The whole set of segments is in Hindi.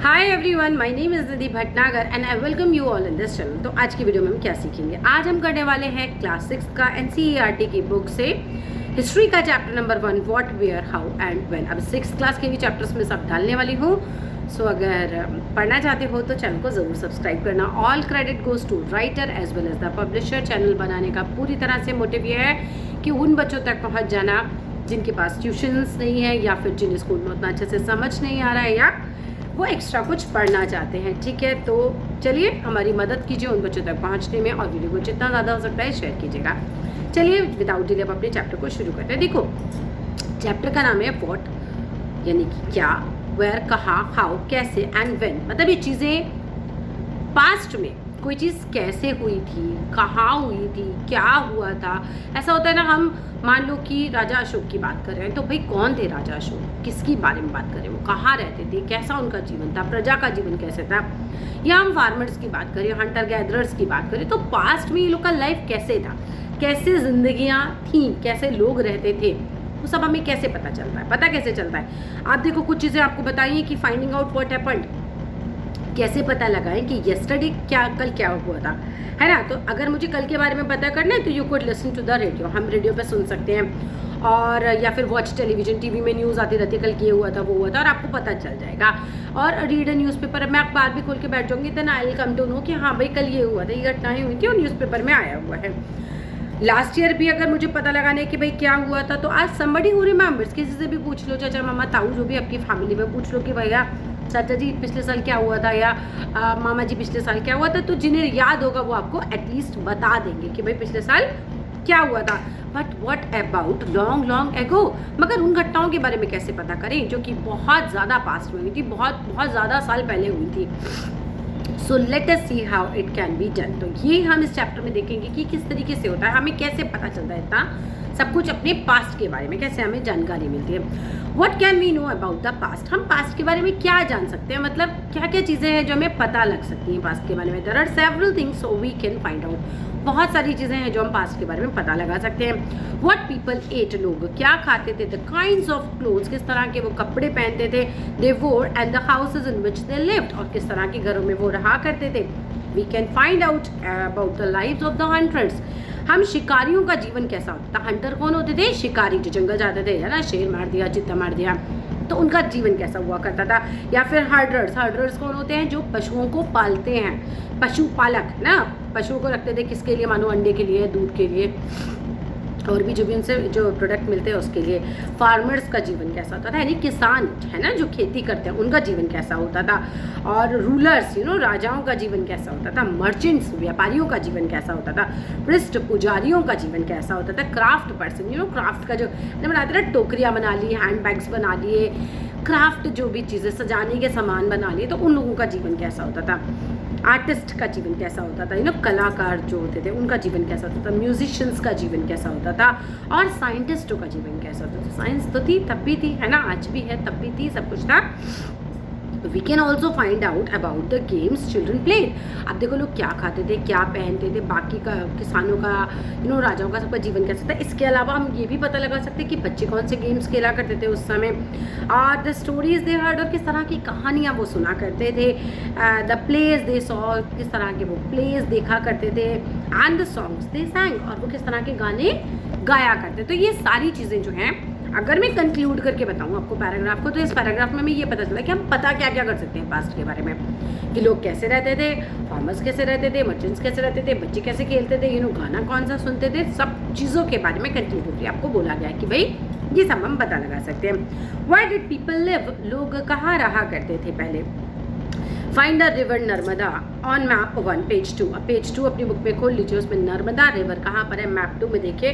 Hi everyone, my name is Nidhi Bhatnagar and I welcome you all in this channel. तो आज की वीडियो में हम क्या सीखेंगे? आज हम करने वाले हैं क्लास 6 का NCERT की बुक से हिस्ट्री का chapter number 1 what where how and when. अब 6th क्लास के भी चैप्टर्स में सब डालने वाली हूँ। सो अगर पढ़ना चाहते हो तो चैनल को ज़रूर सब्सक्राइब करना। All credit goes to writer as well as the publisher. Channel बनाने का पूरी तरह से मोटिव ये है कि उन बच्चों तक पहुँच जाना जिनके पास ट्यूशन्स नहीं है या फिर जिन्हें स्कूल में उतना अच्छे से समझ नहीं आ रहा है या वो एक्स्ट्रा कुछ पढ़ना चाहते हैं। ठीक है, तो चलिए हमारी मदद कीजिए उन बच्चों तक पहुंचने में और वीडियो को जितना ज़्यादा हो सकता है शेयर कीजिएगा। चलिए विदाउट डिले अब अपने चैप्टर को शुरू करते हैं। देखो, चैप्टर का नाम है व्हाट, यानी कि क्या, वेयर कहाँ, हाउ कैसे एंड व्हेन। मतलब ये चीज़ें पास्ट में कोई चीज़ कैसे हुई थी, कहाँ हुई थी, क्या हुआ था। ऐसा होता है ना, हम मान लो कि राजा अशोक की बात कर रहे हैं तो भाई कौन थे राजा अशोक, किसकी बारे में बात करें, वो कहाँ रहते थे, कैसा उनका जीवन था, प्रजा का जीवन कैसे था। या हम फार्मर्स की बात करें, हंटर गैदरर्स की बात करें तो पास्ट में ये लोग का लाइफ कैसे था, कैसे जिंदगियाँ थीं, कैसे लोग रहते थे, वो सब हमें कैसे पता चलता है। पता कैसे चलता है? आप देखो, कुछ चीज़ें आपको बताइए कि फाइंडिंग आउट व्हाट हैपेंड, कैसे पता लगाएं कि येस्टरडे कल क्या हुआ था, है ना। तो अगर मुझे कल के बारे में पता करना है तो you could listen to the radio, हम रेडियो पे सुन सकते हैं। और या फिर वॉच टेलीविजन, टीवी में न्यूज़ आती रहती है, कल ये हुआ था वो हुआ था, और आपको पता चल जाएगा। और रीड अ न्यूज़पेपर, मैं अखबार भी खोल के बैठ जाऊँगी then I will come to know कि हाँ भाई कल ये हुआ था, ये घटनाएं हुई थी और न्यूज़पेपर में आया हुआ है। लास्ट ईयर भी अगर मुझे पता लगाने कि भाई क्या हुआ था तो आज समबडी हु रिमेंबर्स, किसी से भी पूछ लो, चाचा मामा ताऊ जो भी आपकी फैमिली में, पूछ लो कि भैया चाचा जी पिछले साल क्या हुआ था या मामा जी पिछले साल क्या हुआ था। तो जिन्हें याद होगा वो आपको एटलीस्ट बता देंगे कि भाई पिछले साल क्या हुआ था। But what about long long ago, मगर उन घटनाओं के बारे में कैसे पता करें जो कि बहुत ज़्यादा पास्ट में हुई थी, बहुत ज़्यादा साल पहले हुई थी। So let us see how it can be done. तो ये हम इस चैप्टर में देखेंगे कि किस तरीके से होता है, हमें कैसे पता चलता है इतना सब कुछ अपने पास्ट के बारे में, कैसे हमें जानकारी मिलती है। What can we know about the past, हम पास्ट के बारे में क्या जान सकते हैं, मतलब क्या क्या चीज़ें हैं जो हमें पता लग सकती हैं पास्ट के बारे में। There are several things so we can find out, बहुत सारी चीज़ें हैं जो हम पास्ट के बारे में पता लगा सकते हैं। व्हाट पीपल एट, लोग क्या खाते थे। द काइंड्स ऑफ क्लोथ्स, किस तरह के वो कपड़े पहनते थे। दे वोर and the houses in which they lived, और किस तरह के घरों में वो रहा करते थे। We can find out about the lives of the hunters, हम शिकारियों का जीवन कैसा होता था। हंटर कौन होते थे? शिकारी, जो जंगल जाते थे, है ना, शेर मार दिया, चीता मार दिया, तो उनका जीवन कैसा हुआ करता था। या फिर हर्डर्स कौन होते हैं? जो पशुओं को पालते हैं, पशुपालक ना, पशुओं को रखते थे किसके लिए? मानो अंडे के लिए, दूध के लिए, और भी जो भी उनसे जो प्रोडक्ट मिलते हैं उसके लिए। फार्मर्स का जीवन कैसा होता था, यानी किसान है ना जो खेती करते हैं, उनका जीवन कैसा होता था। और रूलर्स, राजाओं का जीवन कैसा होता था। मर्चेंट्स, व्यापारियों का जीवन कैसा होता था। पृष्ठ पुजारियों का जीवन कैसा होता था। क्राफ्ट पर्सन, क्राफ्ट का जो बनाते थे, टोकरियाँ बना ली, हैंड बैग्स बना लिए, क्राफ्ट जो भी चीज़ें सजाने के सामान बना लिए, तो उन लोगों का जीवन कैसा होता था। आर्टिस्ट का जीवन कैसा होता था, कलाकार जो होते थे उनका जीवन कैसा होता था। म्यूजिशियंस का जीवन कैसा होता था। और साइंटिस्टों का जीवन कैसा होता था। साइंस तो थी, तब भी थी, है ना, आज भी है, तब भी थी, सब कुछ था। We can also find out about the games children played. अब देखो लोग क्या खाते थे, क्या पहनते थे, बाकी का किसानों का, राजाओं का सबका जीवन कैसा था। इसके अलावा हम ये भी पता लगा सकते हैं कि बच्चे कौन से गेम्स खेला करते थे उस समय। और द स्टोरीज दे हर्ड, और किस तरह की कहानियाँ वो सुना करते थे। द प्लेज दे सॉ, किस तरह के वो प्लेज देखा करते थे। एंड द सॉन्ग्स दे सैंग, और वो किस तरह के गाने गाया करते। तो ये सारी चीज़ें जो हैं, अगर मैं कंक्लूड करके बताऊँ आपको पैराग्राफ को, तो इस पैराग्राफ में ये पता चला कि हम पता क्या क्या कर सकते हैं पास्ट के बारे में, कि लोग कैसे रहते थे, फार्मर्स कैसे रहते थे, मर्चेंट्स कैसे रहते थे, बच्चे कैसे खेलते थे, गाना कौन सा सुनते थे, सब चीज़ों के बारे में कंक्लूड आपको बोला गया कि भाई ये सब हम पता लगा सकते हैं। व्हाई डिड पीपल लिव, लोग कहाँ रहा करते थे पहले। Find the river Narmada on map 1 page 2। अब पेज 2 अपनी बुक में खोल लीजिए, उसमें नर्मदा रिवर कहाँ पर है, मैप 2 में देखिए,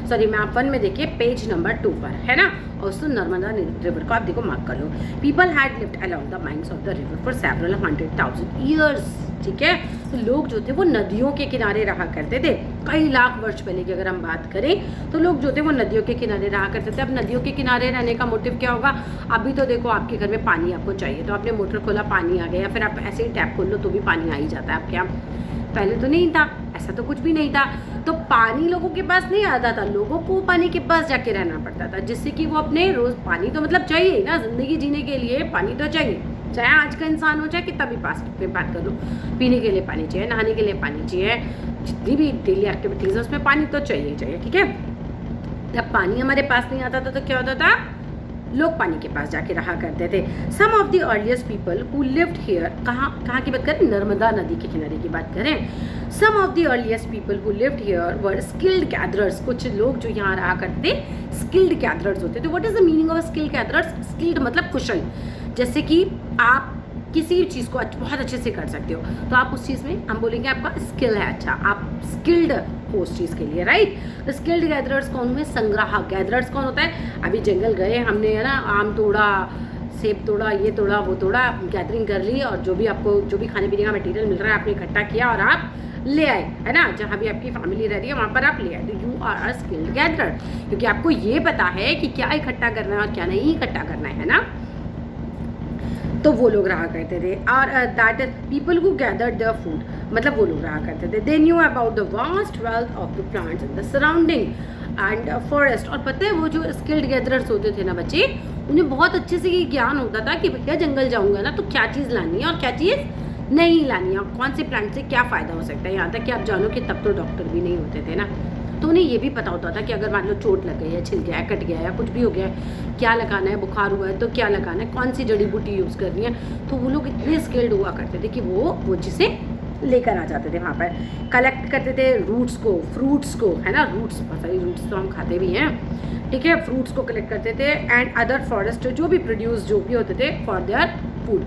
सॉरी मैप 1 में देखिए, पेज नंबर 2 पर, है ना। और उस नर्मदा रिवर को आप देखो, मार्क कर लो। People had lived along the banks of the river for several 100,000 years, ठीक है। तो लोग जो थे वो नदियों के किनारे रहा करते थे। कई लाख वर्ष पहले की अगर हम बात करें तो लोग जो थे वो नदियों के किनारे रहा करते थे। अब नदियों के किनारे रहने का मोटिव क्या होगा? अभी तो देखो आपके घर में पानी आपको चाहिए तो आपने मोटर खोला, पानी आ गया, या फिर आप ऐसे ही टैप खोल लो तो भी पानी आ ही जाता है आपके यहाँ। पहले तो नहीं था, ऐसा तो कुछ भी नहीं था। तो पानी लोगों के पास नहीं आता था, लोगों को पानी के पास जाके रहना पड़ता था, जिससे कि वो अपने रोज़, पानी तो मतलब चाहिए ना, ज़िंदगी जीने के लिए पानी तो चाहिए, चाहे आज का इंसान हो चाहे कितना भी पास्ट में बात कर लो, पीने के लिए पानी चाहिए, नहाने के लिए पानी चाहिए, जितनी भी डेली एक्टिविटीज़ है उसमें पानी तो चाहिए चाहिए, ठीक है। जब पानी हमारे पास नहीं आता था तो क्या होता था, लोग पानी के पास जाके रहा करते थे। Some of the earliest people who lived here, कहाँ की बात करें, नर्मदा नदी के किनारे की बात करें। Some of the earliest people who lived here were skilled gatherers, कुछ लोग जो यहाँ रहा करते थे स्किल्ड गैदरर्स होते थे। What is the meaning of skilled gatherers? Skilled मतलब कुशल, जैसे कि आप किसी भी चीज़ को बहुत अच्छे से कर सकते हो तो आप उस चीज़ में हम बोलेंगे आपका स्किल है, अच्छा आप स्किल्ड हो उस चीज़ के लिए, राइट। स्किल्ड गैदरर्स कौन हुए? संग्राहक। गैदरर्स कौन होता है? अभी जंगल गए हमने, है ना, आम तोड़ा, सेब तोड़ा, ये तोड़ा, वो तोड़ा, गैदरिंग कर ली और जो भी आपको जो भी खाने पीने का मटेरियल मिल रहा है आपने इकट्ठा किया और आप ले आए, है ना, जहाँ भी आपकी फैमिली रह रही है वहाँ पर आप ले आए, तो you are a skilled gatherer, क्योंकि आपको ये पता है कि क्या इकट्ठा करना है और क्या नहीं इकट्ठा करना है ना। तो वो लोग रहा करते थे। और that is people who gathered their food, मतलब वो लोग रहा करते थे। They knew about the vast wealth of the plants in the surrounding and forest. और पता है वो जो स्किल्ड गैदरर्स होते थे ना बच्चे, उन्हें बहुत अच्छे से ये ज्ञान होता था कि भैया जंगल जाऊंगा ना तो क्या चीज़ लानी है और क्या चीज़ नहीं लानी है, कौन से प्लांट से क्या फ़ायदा हो सकता है। यहाँ तक कि आप जानो कि तब तो डॉक्टर भी नहीं होते थे ना, तो उन्हें ये भी पता होता था कि अगर मान लो चोट लग गई है, छिल गया है, कट गया है, कुछ भी हो गया है, क्या लगाना है, बुखार हुआ है तो क्या लगाना है, कौन सी जड़ी बूटी यूज़ करनी है। तो वो लोग इतने स्किल्ड हुआ करते थे कि वो चीज़ें लेकर आ जाते थे वहाँ पर, कलेक्ट करते थे रूट्स को, फ्रूट्स को, है ना, रूट्स, बहुत सारी रूट्स तो हम खाते भी हैं, ठीक है, फ्रूट्स को कलेक्ट करते थे एंड अदर फॉरेस्ट जो भी प्रोड्यूस जो भी होते थे फॉर देयर फूड,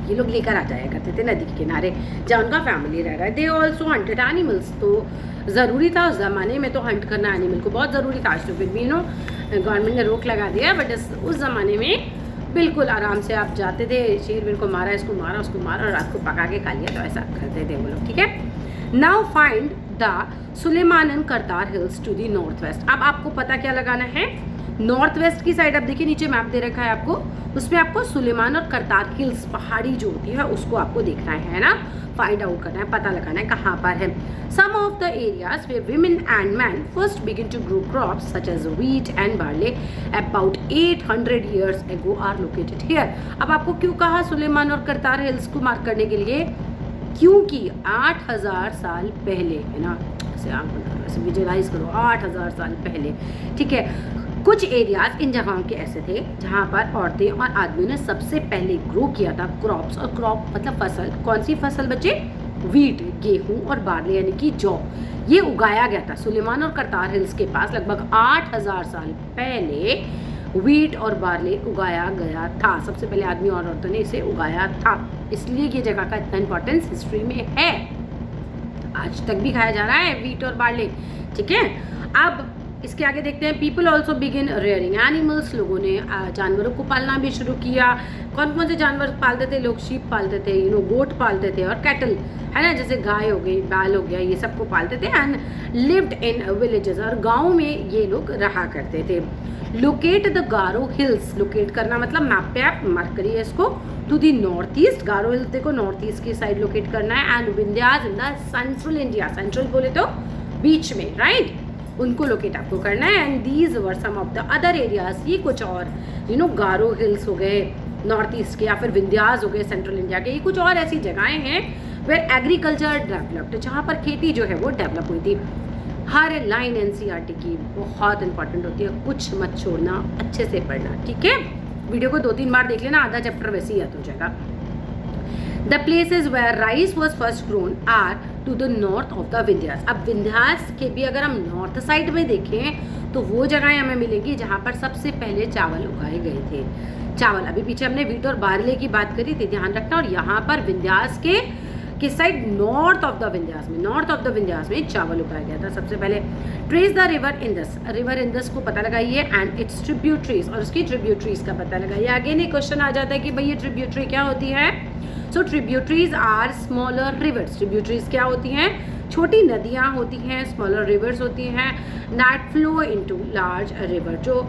ये लोग लेकर आ जाया करते थे नदी के किनारे जहाँ उनका फैमिली रह रहा है। दे ऑल्सो हंटेड एनिमल्स, तो ज़रूरी था उस ज़माने में तो हंट करना एनिमल को बहुत ज़रूरी था। आज तो फिर भी गवर्नमेंट ने रोक लगा दिया, बट उस ज़माने में बिल्कुल आराम से आप जाते थे, शेर वेर को मारा, इसको मारा, उसको मारा और रात को पका के खा लिया, तो ऐसा करते थे वो लोग, ठीक है। Now find the Sulaiman and Kirthar hills to the north west. अब आपको पता क्या लगाना है, नॉर्थ वेस्ट की साइड, अब देखिए नीचे मैप दे रखा है आपको, उसमें आपको सुलेमान और करतार हिल्स पहाड़ी जो होती है उसको आपको देखना है ना, फाइंड आउट करना है, पता लगाना है कहाँ पर है। Some of the areas where women and men first begin to grow crops such as wheat and barley about 800 years ago are located here. अब आपको क्यों कहा सुलेमान और करतार हिल्स को मार्क करने के लिए, क्योंकि 8000 साल पहले, है ना, ऐसे विजुअलाइज करो, 8000 साल पहले, ठीक है, कुछ एरियाज इन जगहों के ऐसे थे जहाँ पर औरतें और आदमियों ने सबसे पहले ग्रो किया था क्रॉप्स, और क्रॉप मतलब फसल, कौन सी फसल बच्चे, व्हीट, गेहूं और बार्ले यानी कि जौ, ये उगाया गया था सुलेमान और करतार हिल्स के पास लगभग 8000 साल पहले व्हीट और बार्ले उगाया गया था। सबसे पहले आदमी और औरतों ने इसे उगाया था, इसलिए ये जगह का इतना इंपॉर्टेंस हिस्ट्री में है, आज तक भी खाया जा रहा है व्हीट और बार्ले, ठीक है। अब इसके आगे देखते हैं, people also begin rearing animals, लोगों ने जानवरों को पालना भी शुरू किया। कौन कौन से जानवर पालते थे लोग, शीप पालते थे, गोट पालते थे और कैटल, है ना, जैसे गाय हो गई, बैल हो गया, ये सबको पालते थे एंड लिव्ड इन विलेजेस, और गाँव में ये लोग रहा करते थे। Locate the Garo hills, locate करना मतलब मैप पे आप मार्क करिए इसको, to the north east, Garo hills देखो नॉर्थ ईस्ट की साइड लोकेट करना है, and Vindhyas in the central India, central बोले तो बीच में, राइट, उनको लोकेट आपको करना है। And these were some of the other areas, ये कुछ और गारो हिल्स हो गए नॉर्थ ईस्ट के, या फिर विंध्यास हो गए सेंट्रल इंडिया के, ये कुछ और ऐसी जगहें हैं वेयर एग्रीकल्चर डेवलप्ड, जहाँ पर खेती जो है वो डेवलप हुई थी। हर लाइन एनसीईआरटी की बहुत इंपॉर्टेंट होती है, कुछ मत छोड़ना, अच्छे से पढ़ना, ठीक है। वीडियो को 2-3 बार देख लेना, आधा चैप्टर वैसे ही याद हो जाएगा। The places where rice was first grown are to the north of the Vindhyas. अब विंध्यास के भी अगर हम नॉर्थ साइड में देखें तो वो जगहें हमें मिलेंगी जहाँ पर सबसे पहले चावल उगाए गए थे। चावल, अभी पीछे हमने व्हीट और बार्ले की बात करी थी, ध्यान रखना, और यहाँ पर विंध्यास के side north of the Vindhyas में चावल उगाया गया था सबसे पहले। ट्रेस द रिवर इंदस को पता लगाइए एंड इट्स ट्रिब्यूटरीज, और उसकी ट्रिब्यूटरीज का पता लगाइए। आगे नहीं क्वेश्चन आ जाता है कि भाई ये ट्रिब्यूटरी क्या होती है। So tributaries are smaller rivers, tributaries क्या होती हैं, छोटी नदियाँ होती हैं, स्मॉलर रिवर्स होती हैं, that flow into large river, जो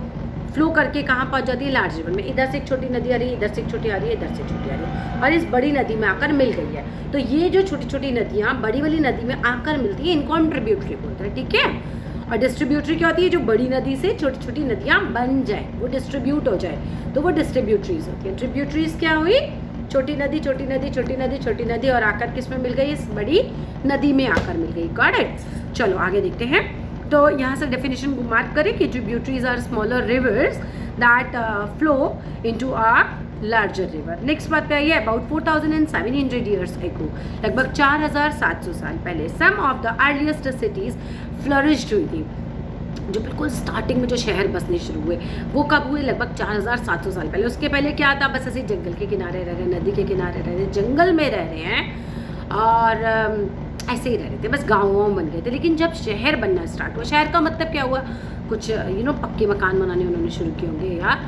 फ्लो करके कहाँ पहुँच जाती है, लार्ज रिवर में। इधर से एक छोटी नदी आ रही है, इधर से एक छोटी आ रही है, इधर से छोटी आ रही है, और इस बड़ी नदी में आकर मिल गई है। तो ये जो छोटी छोटी नदियाँ बड़ी वाली नदी में आकर मिलती है, इनको हम ट्रिब्यूटरी बोलते हैं, ठीक है। और डिस्ट्रीब्यूटरी क्या होती है, जो बड़ी नदी से छोटी छोटी नदियाँ बन जाए, वो डिस्ट्रीब्यूट हो जाए, तो वो डिस्ट्रीब्यूटरीज होती है। ट्रिब्यूटरीज क्या हुई, छोटी नदी छोटी नदी छोटी नदी छोटी नदी, और आकर किस में मिल गई, इस बड़ी नदी में आकर मिल गई। Got it. चलो आगे देखते हैं। तो यहाँ से डेफिनेशन मार्क करें कि tributaries are smaller rivers that flow into a larger river. Next बात क्या है, अबाउट 4700 ईयर्स एगो, लगभग 4700 साल पहले, some of the earliest cities flourished हुई थी। जो बिल्कुल स्टार्टिंग में जो शहर बसने शुरू हुए वो कब हुए, लगभग 4700 साल पहले। उसके पहले क्या था, बस ऐसे जंगल के किनारे रह रहे, नदी के किनारे रह रहे, जंगल में रह रहे हैं और ऐसे ही रह रहे थे, बस गाँव बन गए थे। लेकिन जब शहर बनना स्टार्ट हुआ, शहर का मतलब क्या हुआ, कुछ पक्के मकान बनाने उन्होंने शुरू किए होंगे या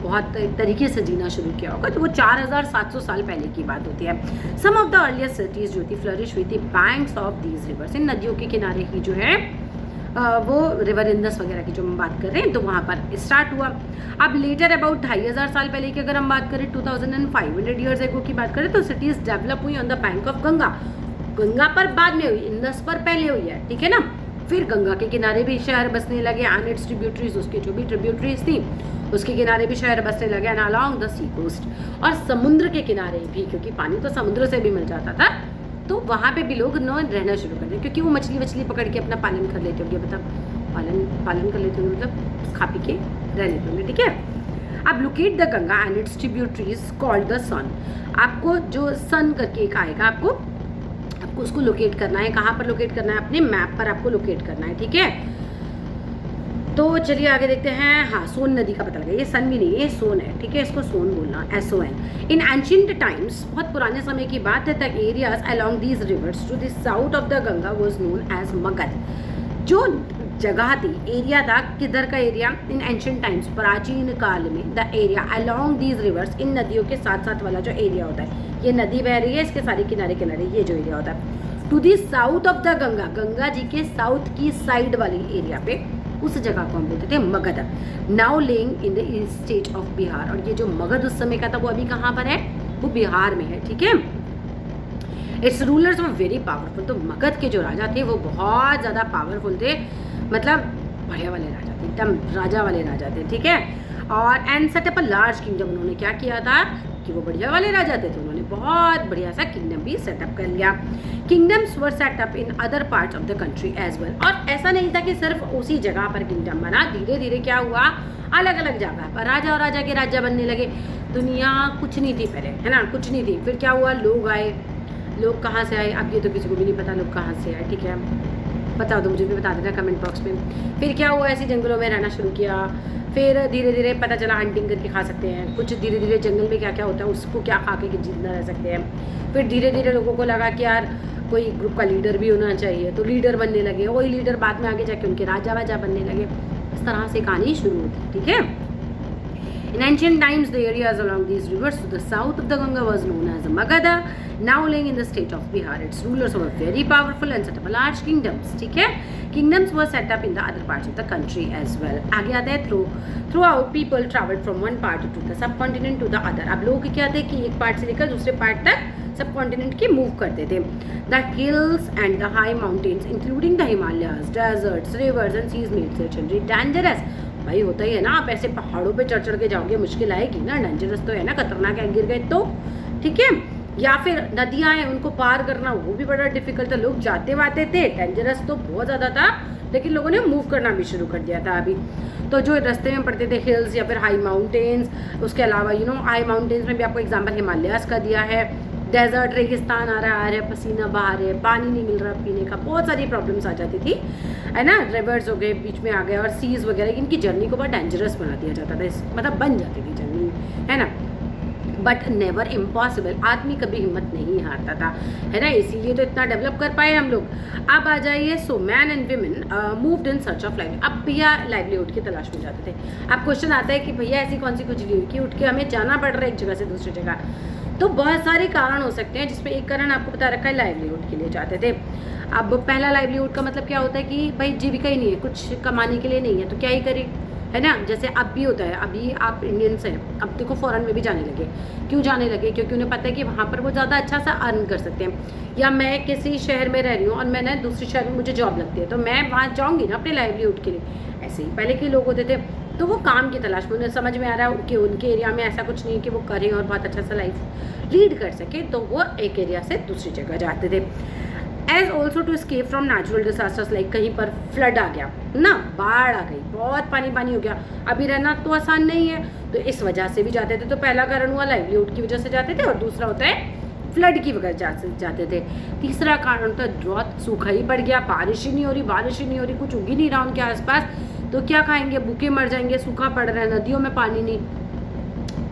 बहुत तरीके से जीना शुरू किया होगा, तो वो 4700 साल पहले की बात होती है। Some of the earliest cities जो थी फ्लरिश हुई थी बैंक्स ऑफ दीज रिवर्स, इन नदियों के किनारे ही जो है वो रिवर इंदस वगैरह की जो हम बात कर रहे हैं, तो वहाँ पर स्टार्ट हुआ। अब लेटर अबाउट 2500 साल पहले की अगर हम बात करें, 2500 ईयर्स एगो की बात करें, तो सिटीज़ डेवलप हुई on the bank of Ganga. Ganga पर बाद में हुई, इंदस पर पहले हुई है, ठीक है ना। फिर गंगा के किनारे भी शहर बसने लगे, एंड इट्स ट्रिब्यूटरीज, उसके जो भी ट्रिब्यूटरीज थी उसके किनारे भी शहर बसने लगे, and along the sea coast, और समुद्र के किनारे भी, क्योंकि पानी तो समुद्र से भी मिल जाता था, तो वहाँ पे भी लोग रहना शुरू कर दिए, क्योंकि वो मछली पकड़ के अपना पालन कर लेते होंगे, मतलब पालन कर लेते होंगे, मतलब खा पी के रह लेते होंगे, ठीक है। अब locate the Ganga and its tributaries called the Son. आपको जो सन करके एक आएगा, आपको उसको लोकेट करना है। कहाँ पर लोकेट करना है, अपने मैप पर आपको लोकेट करना है, ठीक है। तो चलिए आगे देखते हैं। हाँ, सोन नदी का पता लगा, ये सन भी नहीं है, ये सोन है, ठीक है, इसको सोन बोलना, SON। इन एंशिएंट टाइम्स, बहुत पुराने समय की बात है, तक areas along these rivers to the south of the Ganga was known as Magadh. जो जगह थी, एरिया था, किधर का एरिया, इन एंशिएंट टाइम्स, प्राचीन काल में, the area along these rivers, इन नदियों के साथ साथ वाला जो एरिया होता है, ये नदी बह रही है, इसके सारे किनारे किनारे ये जो एरिया होता है, to the south of the Ganga, Ganga ji के साउथ की साइड वाली एरिया पे, उस जगह को हम बोलते थे Magadh. Now laying in the state of Bihar, और ये जो मगध उस समय का था वो अभी कहाँ पर है, वो बिहार में है, ठीक है। It's rulers were very powerful, तो मगध के जो राजा थे वो बहुत ज़्यादा पावरफुल थे, मतलब बढ़िया वाले राजा थे, एकदम राजा वाले राजा थे, ठीक है। और and setup a large kingdom, उन्होंने क्या किया था कि वो बढ़िया वाले राजा थे, तो उन्होंने बहुत बढ़िया सा किंगडम भी सेटअप कर लिया। Kingdoms were setup in other parts of the country as well, और ऐसा नहीं था कि सिर्फ उसी जगह पर किंगडम बना, धीरे धीरे क्या हुआ, अलग अलग जगह पर राजा और राजा के राज्य बनने लगे। दुनिया कुछ नहीं थी पहले, है ना, कुछ नहीं थी। फिर क्या हुआ, लोग आए, लोग कहाँ से आए, अब ये तो किसी को भी नहीं पता लोग कहाँ से आए, ठीक है, बता दो, मुझे भी बता देना कमेंट बॉक्स में। फिर क्या हुआ, ऐसे जंगलों में रहना शुरू किया, फिर धीरे धीरे पता चला हंटिंग करके खा सकते हैं, कुछ धीरे धीरे जंगल में क्या क्या होता है उसको क्या खा के जिंदा रह सकते हैं। फिर धीरे धीरे लोगों को लगा कि यार कोई ग्रुप का लीडर भी होना चाहिए, तो लीडर बनने लगे, वही लीडर बाद में आगे जाके उनके राजा वाजा बनने लगे। इस तरह से कहानी शुरू होती, ठीक है। In ancient times, the areas along these rivers to the south of the Ganga was known as Magadha, now lying in the state of Bihar. Its rulers were very powerful and set up large kingdoms. ठीक है, kingdoms were set up in the other parts of the country as well. आगे आता है throughout people traveled from one part to the subcontinent to the other. अब लोग क्या थे कि एक पार्ट से लेकर दूसरे पार्ट तक सब कॉन्टिनेंट के मूव करते थे। The hills and the high mountains, including the Himalayas, deserts, rivers and seas made certainly dangerous. भाई होता ही है ना, आप ऐसे पहाड़ों पे चढ़ के जाओगे, मुश्किल आएगी ना, डेंजरस तो है ना, खतरनाक है, गिर गए तो, ठीक है। या फिर नदियाँ हैं, उनको पार करना वो भी बड़ा डिफिकल्ट था, लोग जाते वाते थे, डेंजरस तो बहुत ज़्यादा था, लेकिन लोगों ने मूव करना भी शुरू कर दिया था अभी। तो जो रास्ते में पड़ते थे हिल्स या फिर हाई माउंटेन्स, उसके अलावा हाई माउंटेन्स में भी आपको एग्जाम्पल हिमालयास का दिया है, डेजर्ट रेगिस्तान आ रहा है, पसीना बहा रहे, पानी नहीं मिल रहा पीने का, बहुत सारी प्रॉब्लम्स आ जाती थी, है ना। रिवर्स हो गए बीच में आ गए, और सीज़ वगैरह, इनकी जर्नी को बहुत डेंजरस बना दिया जाता था, मतलब बन जाती थी जर्नी, है ना। बट नेवर इम्पॉसिबल, आदमी कभी हिम्मत नहीं हारता था, है ना, इसीलिए तो इतना डेवलप कर पाए हम लोग। अब आ जाइए, so man and women moved in search of lively, अब भैया लाइवलीहुड की तलाश में जाते थे। अब क्वेश्चन आता है कि भैया ऐसी कौन सी खुजली हुई कि उठ के हमें जाना पड़ रहा है एक जगह से दूसरी जगह, तो बहुत सारे कारण हो सकते हैं, जिसमें एक कारण आपको बता रखा है, लाइवलीहुड के लिए जाते थे। अब पहला लाइवलीहुड का मतलब क्या होता है कि भाई जीविका ही नहीं है, कुछ कमाने के लिए नहीं है, तो क्या ही करें, है ना। जैसे अब भी होता है, अभी आप इंडियंस हैं, अब देखो फॉरेन में भी जाने लगे। क्यों जाने लगे? क्योंकि उन्हें पता है कि वहाँ पर वो ज़्यादा अच्छा सा अर्न कर सकते हैं। या मैं किसी शहर में रह रही हूँ और मैंने दूसरे शहर में मुझे जॉब लगती है, तो मैं वहाँ जाऊँगी ना अपने लाइवलीहुड के लिए। ऐसे ही पहले के लोग होते थे, तो वो काम की तलाश में, उन्हें समझ में आ रहा है कि उनके एरिया में ऐसा कुछ नहीं है कि वो करें और बहुत अच्छा सा लाइफ लीड कर सके, तो वो एक एरिया से दूसरी जगह जाते थे। As also to escape from natural disasters, like कहीं पर फ्लड आ गया ना, बाढ़ आ गई, बहुत पानी पानी हो गया, अभी रहना तो आसान नहीं है, तो इस वजह से भी जाते थे। तो पहला कारण हुआ लाइवलीहुड की वजह से जाते थे, और दूसरा होता है फ्लड की वजह से जाते थे। तीसरा कारण तो ड्रॉट, सूखा ही पड़ गया, बारिश ही नहीं हो रही, बारिश ही नहीं हो रही, कुछ उग ही नहीं रहा उनके आसपास, तो क्या खाएंगे, भूखे मर जाएंगे, सूखा पड़ रहा है, नदियों में पानी नहीं,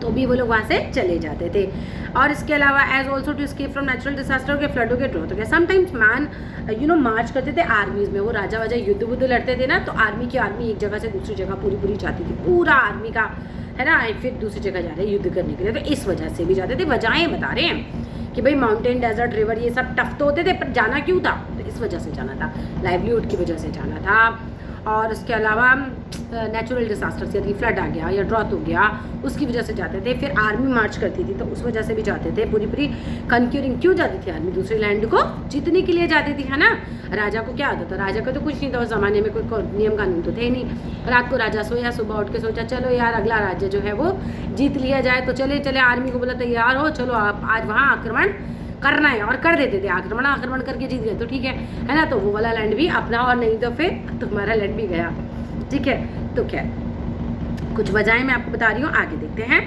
तो भी वो लोग वहाँ से चले जाते थे। और इसके अलावा as also to escape from natural disaster के, फ्लड हो गया, ड्रॉट हो गया। समटाइम्स मैन मार्च करते थे आर्मीज में, वो राजा वाजा युद्ध वुद्ध लड़ते थे ना, तो आर्मी एक जगह से दूसरी जगह पूरी जाती थी, पूरा आर्मी का, है ना, फिर दूसरी जगह जा रहे हैं युद्ध करने के लिए, तो इस वजह से भी जाते थे। वजहें बता रहे हैं कि भाई माउंटेन, डेजर्ट, रिवर ये सब टफ तो होते थे, पर जाना क्यों था? तो इस वजह से जाना था, लाइवलीहुड की वजह से जाना था। और उसके अलावा नेचुरल डिजास्टर्स, यदि फ्लड आ गया या ड्रॉट हो गया, उसकी वजह से जाते थे। फिर आर्मी मार्च करती थी, तो उस वजह से भी जाते थे। पूरी कंक्यूरिंग, क्यों जाती थी आर्मी? दूसरे लैंड को जीतने के लिए जाती थी, है ना। राजा को क्या आता था? राजा को तो कुछ नहीं था उस ज़माने में, कोई नियम कानून तो थे नहीं। रात को राजा सोया, सुबह उठ के सोचा चलो यार अगला राज्य जो है वो जीत लिया जाए, तो चले आर्मी को बोला तैयार हो, चलो आप आज वहाँ आक्रमण करना है, और कर देते थे आक्रमण करके जीत गए, तो ठीक है ना। तो वो वाला लैंड भी अपना, और नहीं तो फिर तुम्हारा लैंड भी गया, ठीक है। तो क्या कुछ वजहें मैं आपको बता रही हूँ, आगे देखते हैं।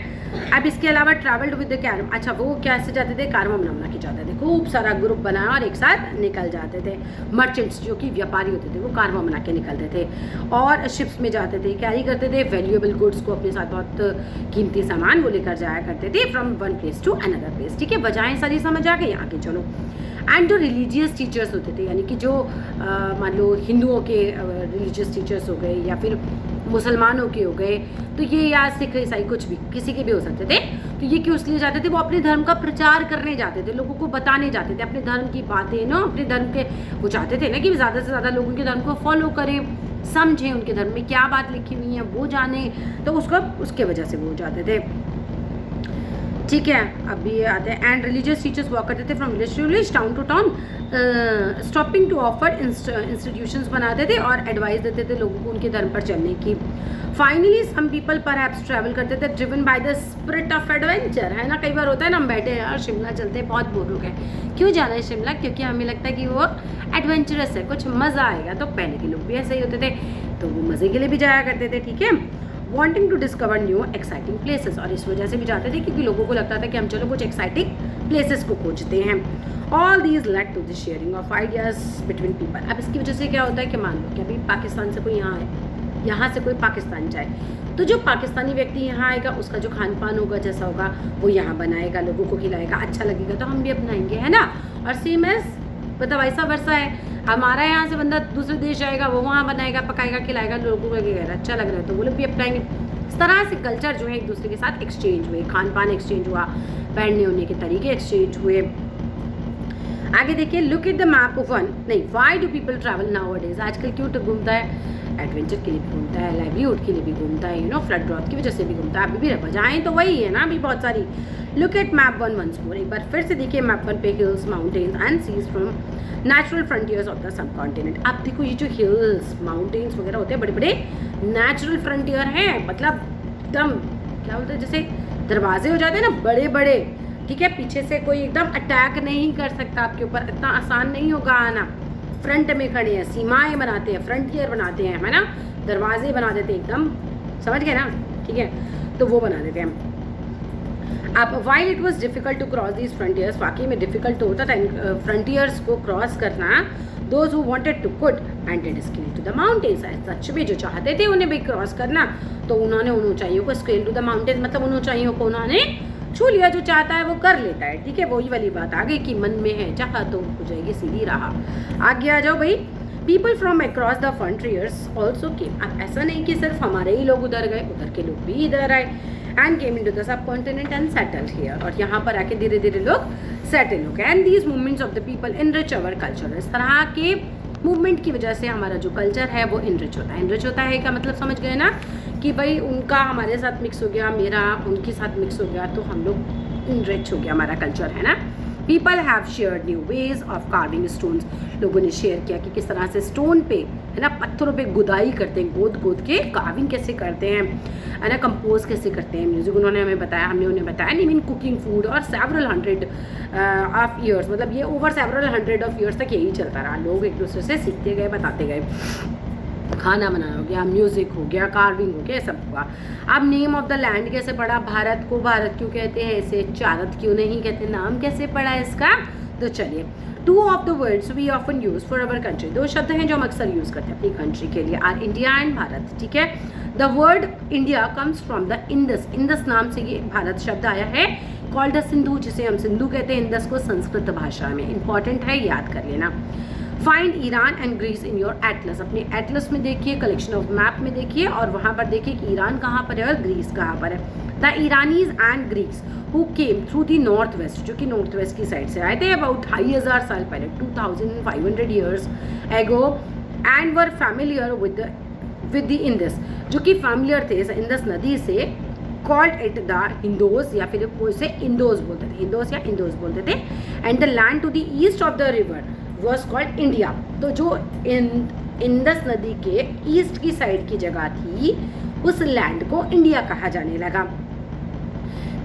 अब इसके अलावा ट्रैवल्ड विद द कैरम, अच्छा वो कैसे जाते थे? कारवां बना के जाते थे, खूब सारा ग्रुप बनाया और एक साथ निकल जाते थे। मर्चेंट्स जो कि व्यापारी होते थे, वो कारवां बना के निकलते थे, और शिप्स में जाते थे, कैरी करते थे वैल्यूएबल गुड्स को, अपने साथ बहुत कीमती सामान वो लेकर जाया करते थे, from one place to another place, ठीक है। वजहें सारी समझ आ गई, आगे चलो। एंड जो रिलीजियस टीचर्स होते थे, यानी कि जो मान लो हिंदुओं के रिलीजियस टीचर्स हो गए, या फिर मुसलमानों के हो गए, तो ये या सिख ईसाई कुछ भी, किसी के भी हो सकते थे, तो ये क्यों इसलिए जाते थे? वो अपने धर्म का प्रचार करने जाते थे, लोगों को बताने जाते थे अपने धर्म की बातें ना, अपने धर्म के, वो चाहते थे ना कि ज़्यादा से ज़्यादा लोग उनके धर्म को फॉलो करें, समझें उनके धर्म में क्या बात लिखी हुई है वो जाने, तो उसके वजह से वो जाते थे, ठीक है। अब ये आते हैं। एंड रिलीजियस टीचर्स हुआ करते थे from village to village, town to town, stopping to offer institutions बनाते थे और एडवाइस देते थे लोगों को उनके धर्म पर चलने की। Finally some people perhaps travel करते थे driven by the spirit of adventure, है ना। कई बार होता है ना, हम बैठे हैं और शिमला चलते हैं, बहुत बोर हो गए, क्यों जाना है शिमला? क्योंकि हमें लगता है कि वो एडवेंचरस है, कुछ मज़ा आएगा। तो पहले के लोग भी ऐसे ही होते थे, तो वो मज़े के लिए भी जाया करते थे, ठीक है। Wanting to discover new exciting places, और इस वजह से भी जाते थे क्योंकि लोगों को लगता था कि हम चलो कुछ एक्साइटिंग प्लेसेस को खोजते हैं। All these led to the sharing of ideas between people. अब इसकी वजह से क्या होता है कि मान लो कि अभी पाकिस्तान से कोई यहाँ है, यहाँ से कोई पाकिस्तान जाए, तो जो पाकिस्तानी व्यक्ति यहाँ आएगा उसका जो खान पान होगा, जैसा होगा वो यहाँ बनाएगा, लोगों को खिलाएगा, अच्छा लगेगा तो हम भी अपनाएंगे, है ना। और सेम एज मतलब ऐसा वर्षा है, हमारा यहाँ से बंदा दूसरे देश जाएगा, वो वहाँ बनाएगा, पकाएगा, खिलाएगा, लोगों को लगेगा अच्छा लग रहा है तो वो लोग भी अपनाएंगे। इस तरह से कल्चर जो है एक दूसरे के साथ एक्सचेंज हुए, खान पान एक्सचेंज हुआ, पहनने होने के तरीके एक्सचेंज हुए। आगे देखिए, look at the map of one, नहीं, why do people travel nowadays? आजकल क्यों घूमता है? एडवेंचर के लिए भी घूमता है, लाइवलीहुड के लिए भी घूमता है, फ्लड ड्रॉट की वजह से भी घूमता है, अभी भी वजहें तो वही है ना, अभी बहुत सारी। Look at map one once more, एक बार फिर से देखिए मैप वन पे, hills, mountains and seas from natural frontiers of the subcontinent. आप देखो ये जो हिल्स, माउंटेन्स वगैरह होते हैं, बड़े बड़े नेचुरल फ्रंटियर हैं, मतलब एकदम क्या बोलते हैं, जैसे दरवाजे हो जाते हैं ना बड़े बड़े, ठीक है, पीछे से कोई एकदम अटैक नहीं कर सकता आपके ऊपर, इतना आसान नहीं होगा आना। फ्रंट में खड़े हैं, सीमाएं बनाते हैं, फ्रंटियर बनाते हैं, है ना, दरवाजे बना देते हैं एकदम, समझ गए ना, ठीक है, तो वो बना देते हैं। अब while it was difficult to cross these frontiers, वाकई में डिफ़िकल्ट तो होता था इन फ्रंटियर्स को क्रॉस करना। Those who wanted to could ended scale to the mountains, सच में जो चाहते थे उन्हें भी क्रॉस करना, तो उन्होंने उन ऊंचाइयों को स्केल टू द माउंटेन्स, मतलब उन ऊंचाइयों को उन्होंने छू लिया, जो चाहता है वो कर लेता है, ठीक है। वही वाली बात आ गई कि मन में है चाहा तो हो जाएगी सीधी राह। आगे आ जाओ भाई। People from across the frontiers also came, अब ऐसा नहीं कि सिर्फ हमारे ही लोग उधर गए, उधर के लोग भी इधर आए, and came into the sub continent and settled here, और यहाँ पर आके धीरे धीरे लोग सेटल हो गए। And these movements of the people enrich our culture, इस तरह के मूवमेंट की वजह से हमारा जो कल्चर है वो इनरिच होता है। इनरिच होता है का मतलब समझ गए ना, कि भाई उनका हमारे साथ मिक्स हो गया, मेरा उनके साथ मिक्स हो गया, तो हम लोग इनरिच हो गया हमारा कल्चर, है ना। People have shared new ways of carving stones, लोगों ने शेयर किया कि किस तरह से स्टोन पे, है ना, पत्थरों पे गुदाई करते हैं, गोद गोद के कार्विंग कैसे करते हैं, है ना, कंपोज कैसे करते हैं म्यूजिक, उन्होंने हमें बताया, हमने उन्हें बताया। नहीं मीन कुकिंग फूड और सेवरल हंड्रेड ऑफ ईयर्स, मतलब ये over several hundred of years तक यही चलता रहा, लोग एक दूसरे से सीखते गए, बताते गए, खाना बनाना हो गया, म्यूजिक हो गया, कार्विंग हो गया, सब हुआ। अब नेम ऑफ द लैंड कैसे पड़ा, भारत को भारत क्यों कहते हैं, इसे चारत क्यों नहीं कहते, नाम कैसे पड़ा इसका, तो चलिए। Two of the words we often use for our country, दो शब्द हैं जो हम अक्सर यूज करते हैं अपनी कंट्री के लिए, आर इंडिया एंड भारत, ठीक है। The word India comes from the Indus, Indus नाम से ये भारत शब्द आया है। कॉल्ड द सिंधु, जिसे हम सिंधु कहते हैं इंडस को संस्कृत भाषा में, इंपॉर्टेंट है, याद कर लेना। Find Iran and Greece in your atlas, अपने एटलस में देखिए, कलेक्शन ऑफ मैप में देखिए, और वहाँ पर देखिए कि ईरान कहाँ पर है और ग्रीस कहाँ पर है। The Iranians and Greeks who came through the north west, जो कि नॉर्थ वेस्ट की साइड से आए थे अबाउट 2500 साल पहले, 2500 years ago, and were familiar with the Indus, जो कि फैमिलियर थे इंडस नदी से, कॉल्ड इट द हिंदोस, या फिर कोई से इंडोस बोलते थे, हिंदोस या इंडोस बोलते थे। And the land to the east of the river was called India, तो जो इंडस नदी के ईस्ट की साइड की जगह थी, उस लैंड को इंडिया कहा जाने लगा।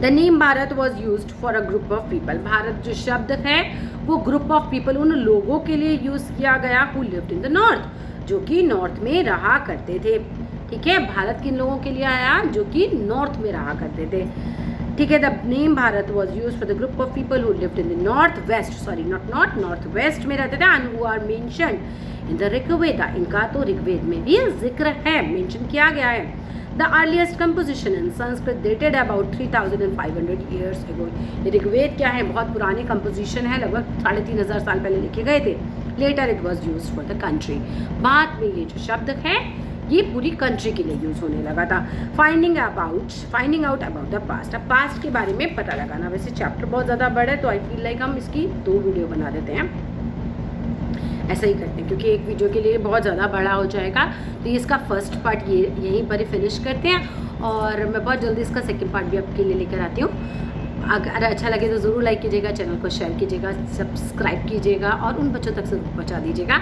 The name Bharat was use for a group of people, Bharat जो शब्द है वो ग्रुप ऑफ पीपल, उन लोगों के लिए यूज किया गया who lived in the north, जो कि नॉर्थ में रहा करते थे, ठीक है। भारत किन लोगों के लिए आया, जो कि नॉर्थ में रहा करते थे, ठीक है। The name Bharat was use for the group of people who lived in the north west, sorry north west में रहते थे, and who are mentioned in the Rigveda, इनका तो ऋग्वेद में भी जिक्र है, मेंशन किया गया है। The earliest composition in Sanskrit dated about 3500 years ago, Rigveda क्या है, बहुत पुराने कंपोजिशन है, लगभग 3500 साल पहले लिखे गए थे। Later it was use for the country, बाद में ये जो शब्द है ये पूरी कंट्री के लिए यूज होने लगा था। Finding out about the past, अब पास्ट के बारे में पता लगाना, वैसे चैप्टर बहुत ज़्यादा बड़ा है, तो आई फील लाइक हम इसकी 2 वीडियो बना देते हैं, ऐसा ही करते हैं, क्योंकि एक वीडियो के लिए बहुत ज़्यादा बड़ा हो जाएगा, तो ये इसका फर्स्ट पार्ट ये यहीं पर ही फिनिश करते हैं, और मैं बहुत जल्दी इसका सेकंड पार्ट भी आपके लिए लेकर आती हूँ। अगर अच्छा लगे तो ज़रूर लाइक कीजिएगा, चैनल को शेयर कीजिएगा, सब्सक्राइब कीजिएगा, और उन बच्चों तक से पहुँचा दीजिएगा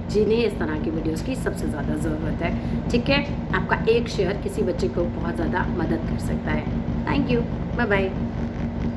जिन्हें इस तरह की वीडियोस की सबसे ज़्यादा ज़रूरत है, ठीक है। आपका एक शेयर किसी बच्चे को बहुत ज़्यादा मदद कर सकता है। Thank you, bye bye.